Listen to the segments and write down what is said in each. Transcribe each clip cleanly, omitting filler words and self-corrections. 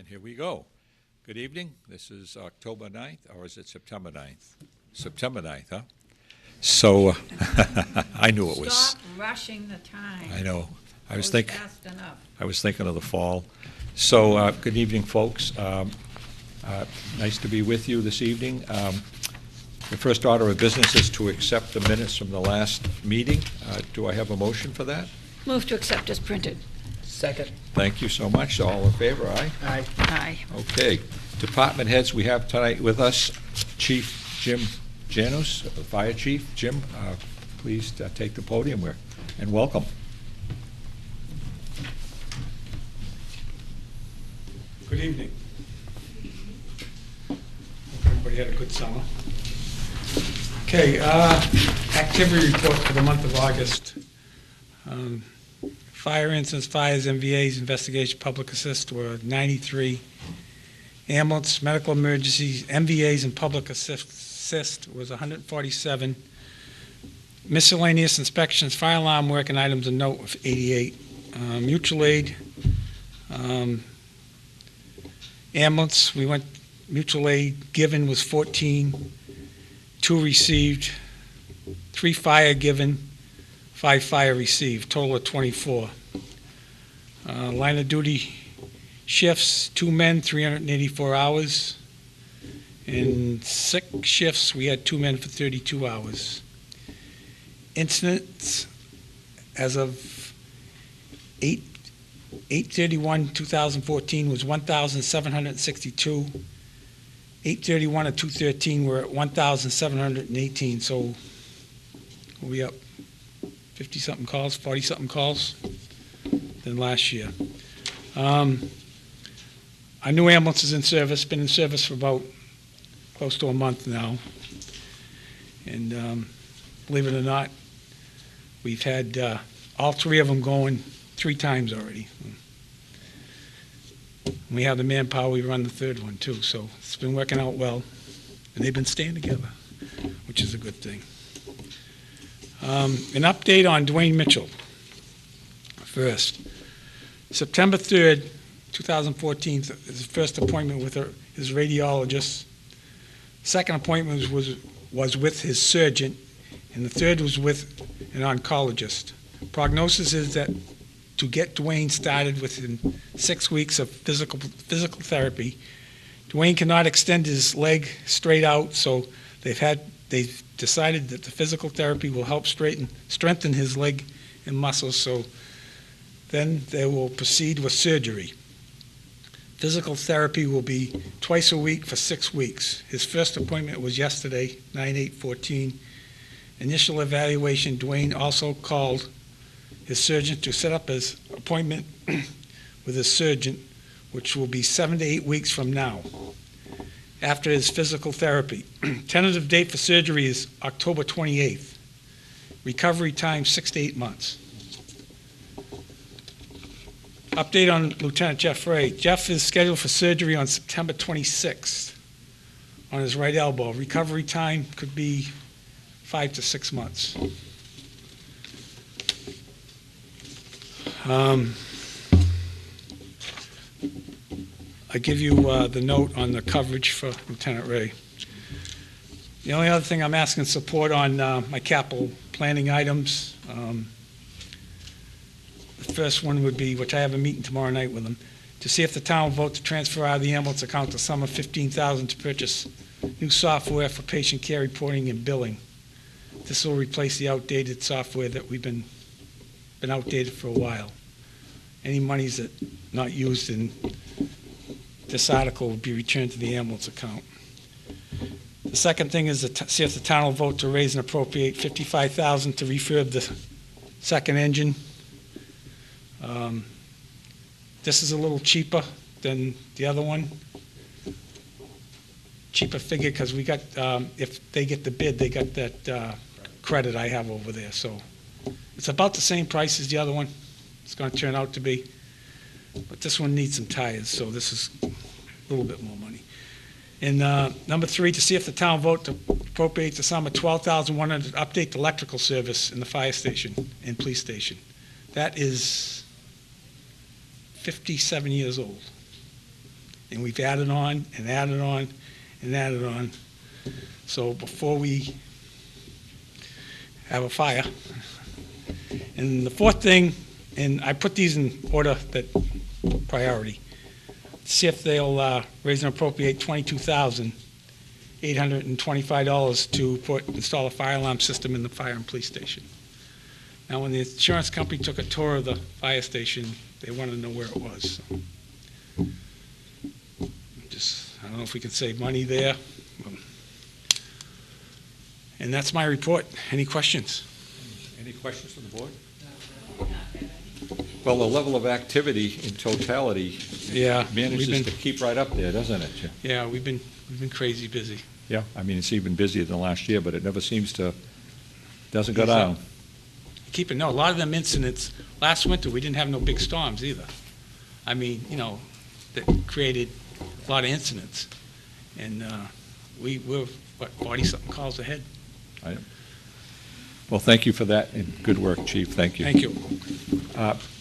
And here we go. Good evening. This is October 9th, or is it September 9th? September 9th, huh? So, I knew it was. Stop rushing the time. I know. I was Fast enough. thinking of the fall. So, good evening, folks. Nice to be with you this evening. The first order of business is to accept the minutes from the last meeting. Do I have a motion for that? Move to accept as printed. Second. Thank you so much. All in favor, aye? Aye. Aye. Okay. Department heads, we have tonight with us Chief Jim Janos, the Fire Chief. Jim, please take the podium and welcome. Good evening. Hope everybody had a good summer. Okay, activity report for the month of August. Fire incidents, fires, MVAs, investigation, public assist were 93. Ambulance, medical emergencies, MVAs, and public assist was 147. Miscellaneous inspections, fire alarm work, and items of note was 88. Mutual aid, ambulance, we went, mutual aid given was 14, 2 received, 3 fire given, 5 fire received, total of 24. Line of duty shifts, 2 men, 384 hours. In 6 shifts, we had 2 men for 32 hours. Incidents as of 8/31/2014 was 1,762. 8/31 of 2013 we're at 1,718. So we'll be up 50-something calls, 40-something calls than last year. Our new ambulance is in service, been in service for about close to a month now. And believe it or not, we've had all 3 of them going 3 times already. We have the manpower, we run the 3rd one too, so it's been working out well. And they've been staying together, which is a good thing. An update on Dwayne Mitchell. First, September 3rd, 2014, his first appointment with his radiologist. Second appointment was with his surgeon, and the third was with an oncologist. Prognosis is that to get Dwayne started within 6 weeks of physical therapy. Dwayne cannot extend his leg straight out, so they've decided that the physical therapy will help strengthen his leg and muscles, so then they will proceed with surgery. Physical therapy will be twice a week for 6 weeks. His first appointment was yesterday, 9/8/14. Initial evaluation, Dwayne also called his surgeon to set up his appointment with his surgeon, which will be 7 to 8 weeks from now, after his physical therapy. Tentative date for surgery is October 28th. Recovery time, 6 to 8 months. Update on Lieutenant Jeff Ray. Jeff is scheduled for surgery on September 26th on his right elbow. Recovery time could be 5 to 6 months. I give you the note on the coverage for Lieutenant Ray. The only other thing I'm asking support on my capital planning items. The first one would be, which I have a meeting tomorrow night with them, to see if the town will vote to transfer out of the ambulance account the sum of $15,000 to purchase new software for patient care reporting and billing. This will replace the outdated software that we've been outdated for a while. Any monies that not used in this article will be returned to the ambulance account. The second thing is to see if the town will vote to raise and appropriate $55,000 to refurb the second engine. This is a little cheaper than the other one. Cheaper figure because we got, if they get the bid, they got that credit I have over there. So it's about the same price as the other one. It's going to turn out to be. But this one needs some tires, so this is a little bit more money. And number 3, to see if the town vote to appropriate the sum of $12,100 to update the electrical service in the fire station and police station. That is 57 years old. and we've added on and added on and added on. So before we have a fire. And the fourth thing, and I put these in order that priority, see if they'll raise and appropriate $22,825 to install a fire alarm system in the fire and police station. Now, when the insurance company took a tour of the fire station, they wanted to know where it was. So I don't know if we can save money there. And that's my report. Any questions? Any questions from the board? Well, the level of activity in totality Yeah, manages to keep right up there, doesn't it? Yeah, we've been crazy busy. Yeah, I mean, it's even busier than last year, but it never doesn't go down. A lot of them incidents, last winter, we didn't have no big storms either. I mean, that created a lot of incidents. And we're, 40-something calls ahead. Well, thank you for that, and good work, Chief. Thank you. Thank you.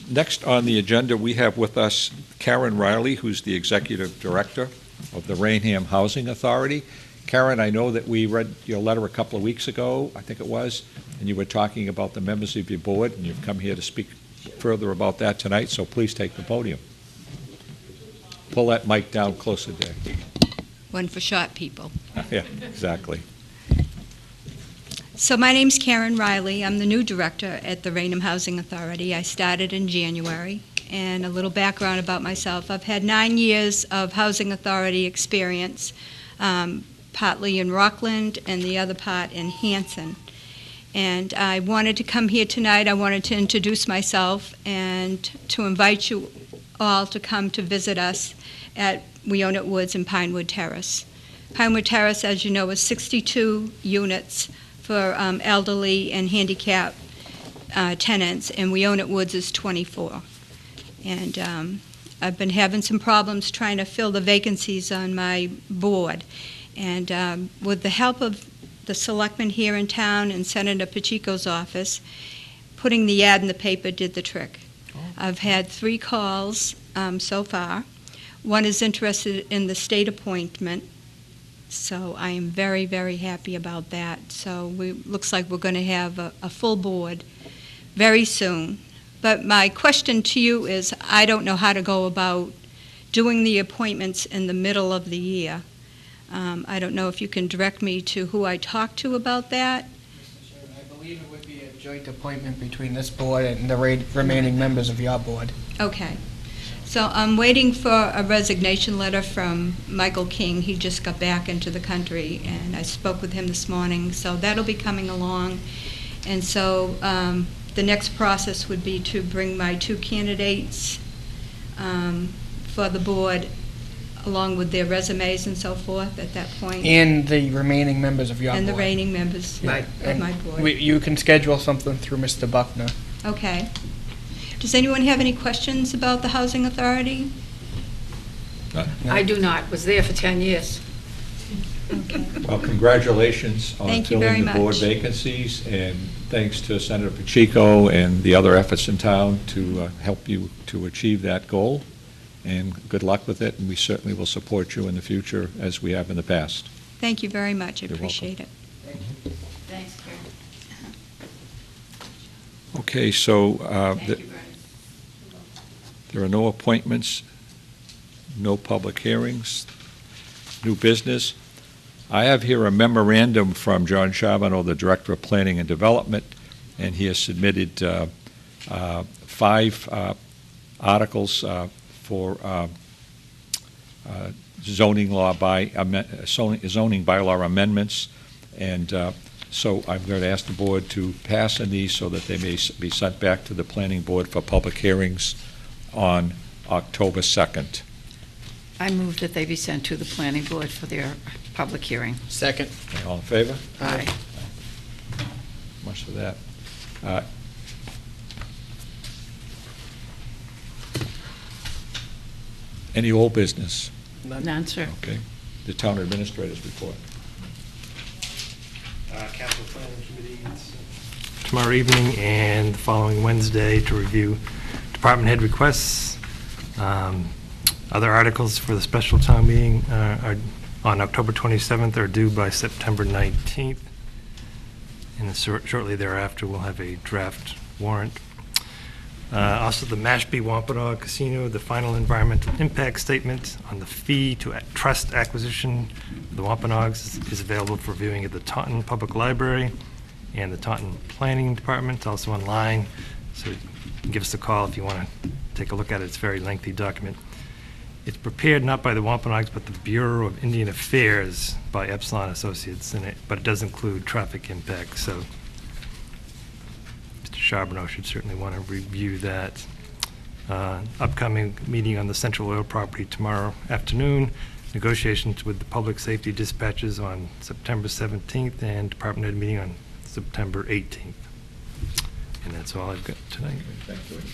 Next on the agenda, we have with us Karen Riley, who's the Executive Director of the Raynham Housing Authority. Karen, I know that we read your letter a couple of weeks ago, I think it was, and you were talking about the members of your board, and you've come here to speak further about that tonight, so please take the podium. Pull that mic down closer there. One for short people. Yeah, exactly. So my name's Karen Riley. I'm the new director at the Raynham Housing Authority. I started in January. And a little background about myself. I've had 9 years of housing authority experience, partly in Rockland and the other part in Hanson. And I wanted to come here tonight. I wanted to introduce myself and to invite you all to come to visit us at Weonut Woods and Pinewood Terrace. Pinewood Terrace, as you know, is 62 units for elderly and handicapped tenants, and Weonut Woods is 24. And I've been having some problems trying to fill the vacancies on my board. And with the help of the Selectmen here in town and Senator Pacheco's office, putting the ad in the paper did the trick. I've had 3 calls so far. One is interested in the state appointment, so I am very, very happy about that. So looks like we're going to have a full board very soon. But my question to you is, I don't know how to go about doing the appointments in the middle of the year. I don't know if you can direct me to who I talk to about that. Mr. Chairman, I believe it would be a joint appointment between this board and the remaining members of your board. Okay. So I'm waiting for a resignation letter from Michael King. He just got back into the country, and I spoke with him this morning. So that'll be coming along. And so the next process would be to bring my 2 candidates for the board, along with their resumes and so forth at that point. And the remaining members of your board. And the reigning members Right. of my board. You can schedule something through Mr. Buckner. Okay. Does anyone have any questions about the Housing Authority? I do not. Was there for 10 years. Okay. Well, congratulations on Thank you very filling the board much. vacancies, and thanks to Senator Pacheco and the other efforts in town to help you to achieve that goal. And good luck with it, and we certainly will support you in the future as we have in the past. Thank you very much. I You're appreciate welcome. it. Thanks, Karen. Okay, so Thank you, Bernie. there are no appointments, no public hearings, new business. I have here a memorandum from John Charbonneau, the Director of Planning and Development, and he has submitted 5 articles for zoning bylaw amendments, and so I'm going to ask the board to pass on these so that they may be sent back to the Planning Board for public hearings on October 2nd. I move that they be sent to the planning board for their public hearing. Second. Okay, all in favor? Aye. Much for that. Any old business? None, sir. Okay. The town administrator's report. Capital Planning Committee meets tomorrow evening and the following Wednesday to review department head requests. Other articles for the special town meeting are on October 27th are due by September 19th. And then shortly thereafter, we'll have a draft warrant. Also, the Mashpee Wampanoag Casino, the final environmental impact statement on the fee to trust acquisition of the Wampanoags is available for viewing at the Taunton Public Library and the Taunton Planning Department. It's also online, so give us a call if you want to take a look at it. It's a very lengthy document. It's prepared not by the Wampanoags, but the Bureau of Indian Affairs by Epsilon Associates, but it does include traffic impact, so Mr. Charbonneau should certainly want to review that. Upcoming meeting on the Central Oil property tomorrow afternoon, negotiations with the public safety dispatches on September 17th, and Department Head meeting on September 18th. And that's all I've got tonight. Thank you. Any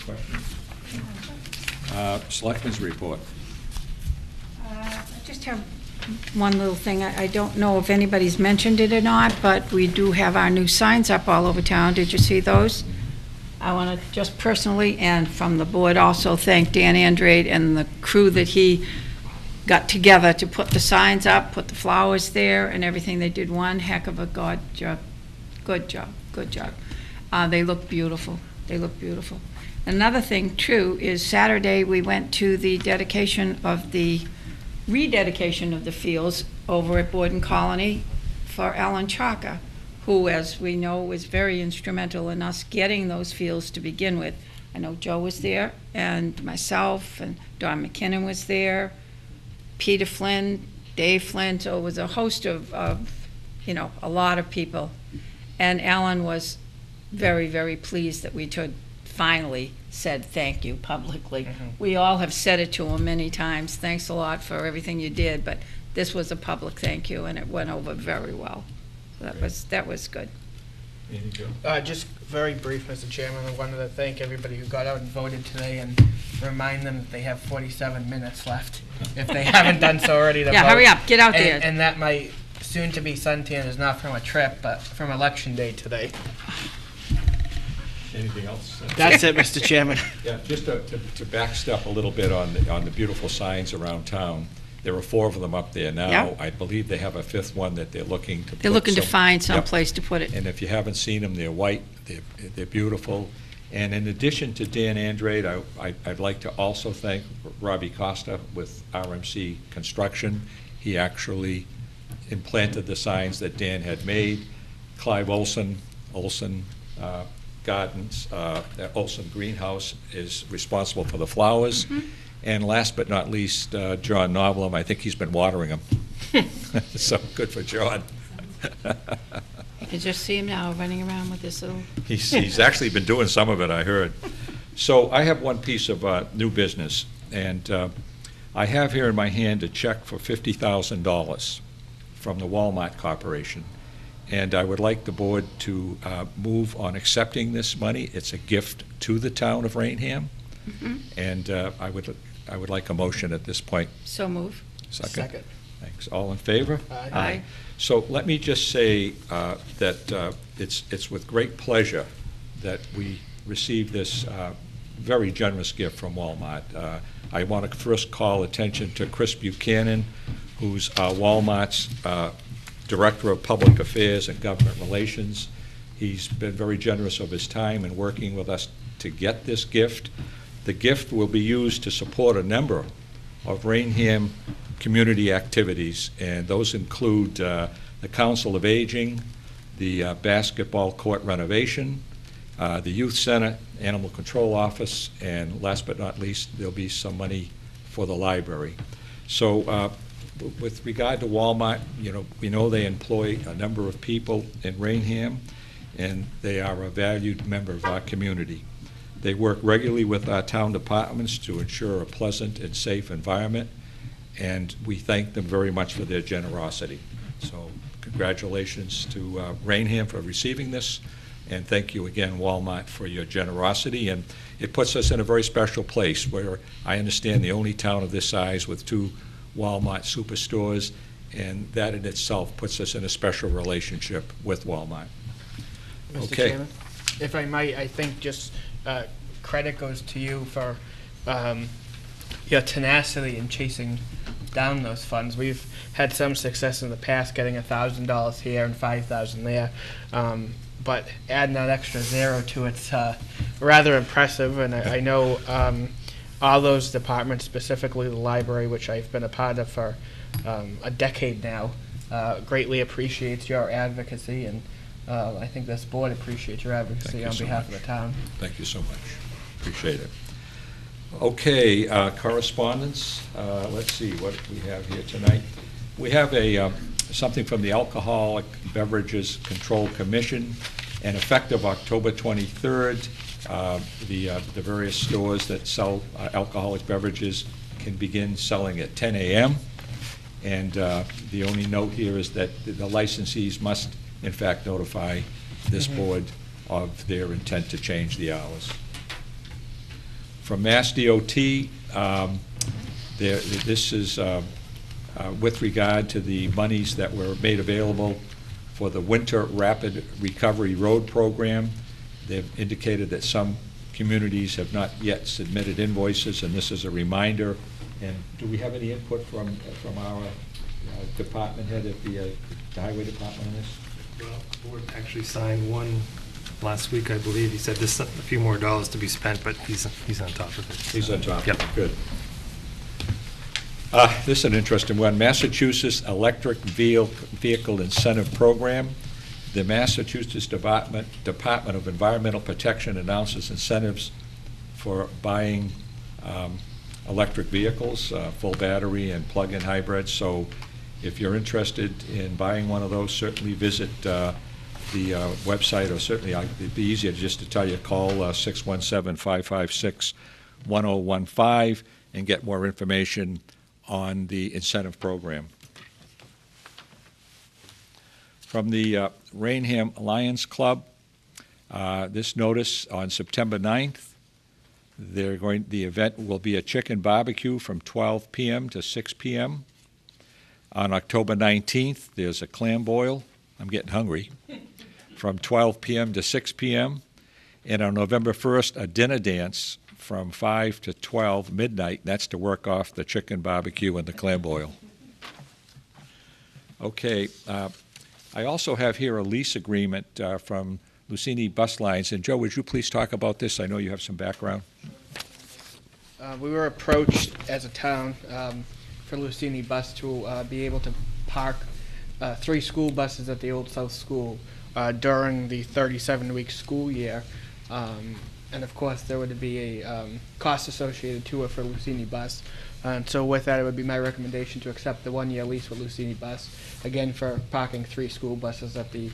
questions? Selectmen's report. I just have one little thing. I don't know if anybody's mentioned it or not, but we do have our new signs up all over town. Did you see those? I want to just personally and from the board also thank Dan Andrade and the crew that he got together to put the signs up, put the flowers there and everything. They did one heck of a good job. Good job. Good job. They look beautiful. They look beautiful. Another thing, too, is Saturday we went to the rededication of the fields over at Borden Colony for Alan Chalker, who, as we know, was very instrumental in us getting those fields to begin with. I know Joe was there, and myself, and Don McKinnon was there, Peter Flynn, Dave Flynn, so it was a host of a lot of people. And Alan was very, very pleased that we finally said thank you publicly. We all have said it to him many times. Thanks a lot for everything you did, but this was a public thank you, and it went over very well. So that was good. Anything, Joe? Just very brief, Mr. Chairman. I wanted to thank everybody who got out and voted today and remind them that they have 47 minutes left if they haven't done so already to vote. Hurry up, get out there. And that my soon-to-be suntan is not from a trip, but from Election Day today. Anything else? That's it, Mr. Chairman. Yeah, just to backstep a little bit on the beautiful signs around town. There are 4 of them up there now. Yeah. I believe they have a 5th one that they're looking to. They're looking to find some Yep. place to put it. And if you haven't seen them, they're white. They're beautiful. And in addition to Dan Andrade, I'd like to also thank Robbie Costa with RMC Construction. He actually implanted the signs that Dan had made. Clive Olson Gardens, Olson Greenhouse is responsible for the flowers. And last but not least, John Noblem, I think he's been watering them. So good for John. You can just see him now running around with this little... He's actually been doing some of it, I heard. So I have one piece of new business, and I have here in my hand a check for $50,000 from the Walmart Corporation. And I would like the board to move on accepting this money. It's a gift to the town of Raynham. And I would like a motion at this point. So move. Second. Thanks. All in favor? Aye. So let me just say that it's with great pleasure that we received this very generous gift from Walmart. I want to first call attention to Chris Buchanan, who's Walmart's Director of Public Affairs and Government Relations. He's been very generous of his time in working with us to get this gift. The gift will be used to support a number of Raynham community activities, and those include the Council of Aging, the basketball court renovation, the Youth Center, Animal Control Office, and last but not least, there'll be some money for the library. So with regard to Walmart, we know they employ a number of people in Raynham, and they are a valued member of our community. They work regularly with our town departments to ensure a pleasant and safe environment, and we thank them very much for their generosity. So congratulations to Raynham for receiving this, and thank you again, Walmart, for your generosity. And it puts us in a very special place where I understand the only town of this size with 2 Walmart superstores, and that in itself puts us in a special relationship with Walmart. Mr. Okay. Chairman, if I might, I think just credit goes to you for your tenacity in chasing down those funds. We've had some success in the past getting $1,000 here and $5,000 there, but adding that extra zero to it's rather impressive. And I know all those departments, specifically the library, which I've been a part of for a decade now, greatly appreciates your advocacy, and I think this board appreciates your advocacy on behalf of the town. Thank you so much. Appreciate it. Okay, correspondence. Let's see what we have here tonight. We have something from the Alcoholic Beverages Control Commission, and effective October 23rd, the various stores that sell alcoholic beverages can begin selling at 10 a.m. And the only note here is that the licensees must, in fact, notify this board of their intent to change the hours. From Mass DOT, this is with regard to the monies that were made available for the Winter Rapid Recovery Road Program. They've indicated that some communities have not yet submitted invoices, and this is a reminder. And do we have any input from our department head at the highway department on this? Well, the board actually signed one last week, I believe. He said there's a few more dollars to be spent, but he's on top of it. He's on top. Yep. Good. This is an interesting one. Massachusetts Electric Vehicle Incentive Program. The Massachusetts Department of Environmental Protection announces incentives for buying electric vehicles, full battery and plug-in hybrids. So if you're interested in buying one of those, certainly visit the website, or certainly it'd be easier just to tell you, call 617-556-1015 and get more information on the incentive program. From the Raynham Lions Club, this notice on September 9th, the event will be a chicken barbecue from 12 p.m. to 6 p.m. On October 19th, there's a clam boil. I'm getting hungry. From 12 p.m. to 6 p.m. And on November 1st, a dinner dance from 5 to 12 midnight. That's to work off the chicken barbecue and the clam boil. Okay. I also have here a lease agreement from Lucini Bus Lines. And Joe, would you please talk about this? I know you have some background. We were approached as a town for Lucini Bus to be able to park 3 school buses at the Old South School during the 37-week school year. And of course, there would be a cost associated to it for Lucini Bus. And so with that, it would be my recommendation to accept the 1-year lease with Lucini Bus, again for parking 3 school buses at the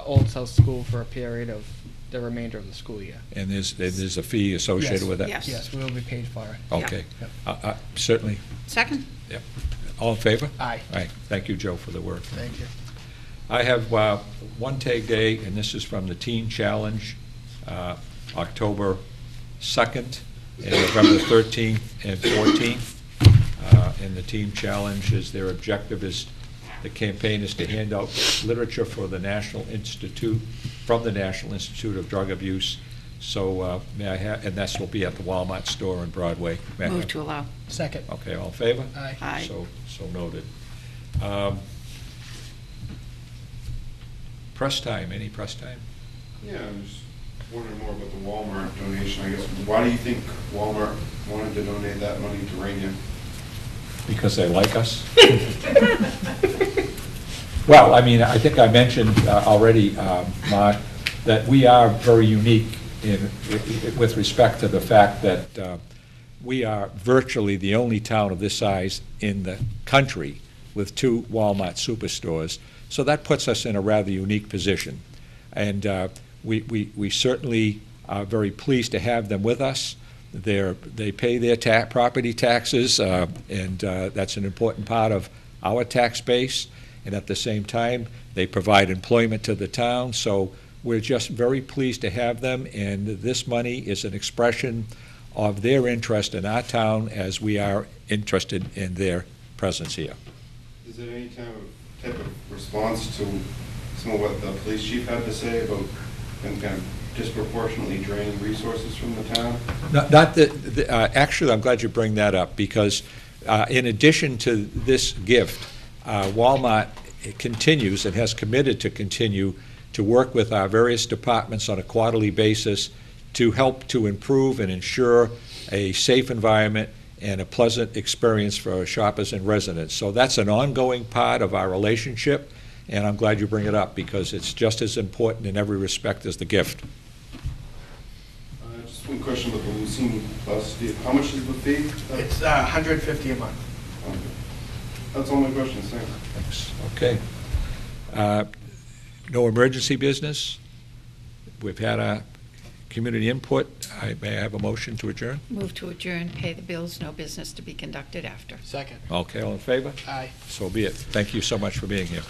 Old South School for a period of the remainder of the school year. And there's a fee associated with that? Yes. Yes, we will be paid for it. Okay. Yep. Certainly. Second? Yep. All in favor? Aye. Aye. Thank you, Joe, for the work. Thank you. I have one tag day, and this is from the Teen Challenge, October 2nd and November 13th and 14th. And the Teen Challenge their objective is, the campaign is to hand out literature for the National Institute, from the National Institute of Drug Abuse. So may I have, and this will be at the Walmart store on Broadway. May I Move have- to allow. Second. Okay, all in favor? Aye. Aye. So noted. Press time, any press time? Yeah, I'm just wondering more about the Walmart donation, I guess. Why do you think Walmart wanted to donate that money to Raynham? Because they like us? Well, I mean, I think I mentioned already, Mark, that we are very unique with respect to the fact that we are virtually the only town of this size in the country with 2 Walmart superstores. So that puts us in a rather unique position. And we certainly are very pleased to have them with us. They pay their property taxes, and that's an important part of our tax base. And at the same time, they provide employment to the town. So we're just very pleased to have them, and this money is an expression of their interest in our town as we are interested in their presence here. Is there any type of response to some of what the police chief had to say about them kind of disproportionately drain resources from the town? Not that, actually, I'm glad you bring that up, because in addition to this gift, Walmart continues and has committed to continue to work with our various departments on a quarterly basis to help to improve and ensure a safe environment and a pleasant experience for our shoppers and residents. So that's an ongoing part of our relationship, and I'm glad you bring it up, because it's just as important in every respect as the gift. Just one question about the Lucini bus. How much is the fee? It's $150 a month. That's all my questions, thanks. Okay. No emergency business? We've had a community input. May I have a motion to adjourn? Move to adjourn, pay the bills, no business to be conducted after. Second. Okay, all in favor? Aye. So be it. Thank you so much for being here.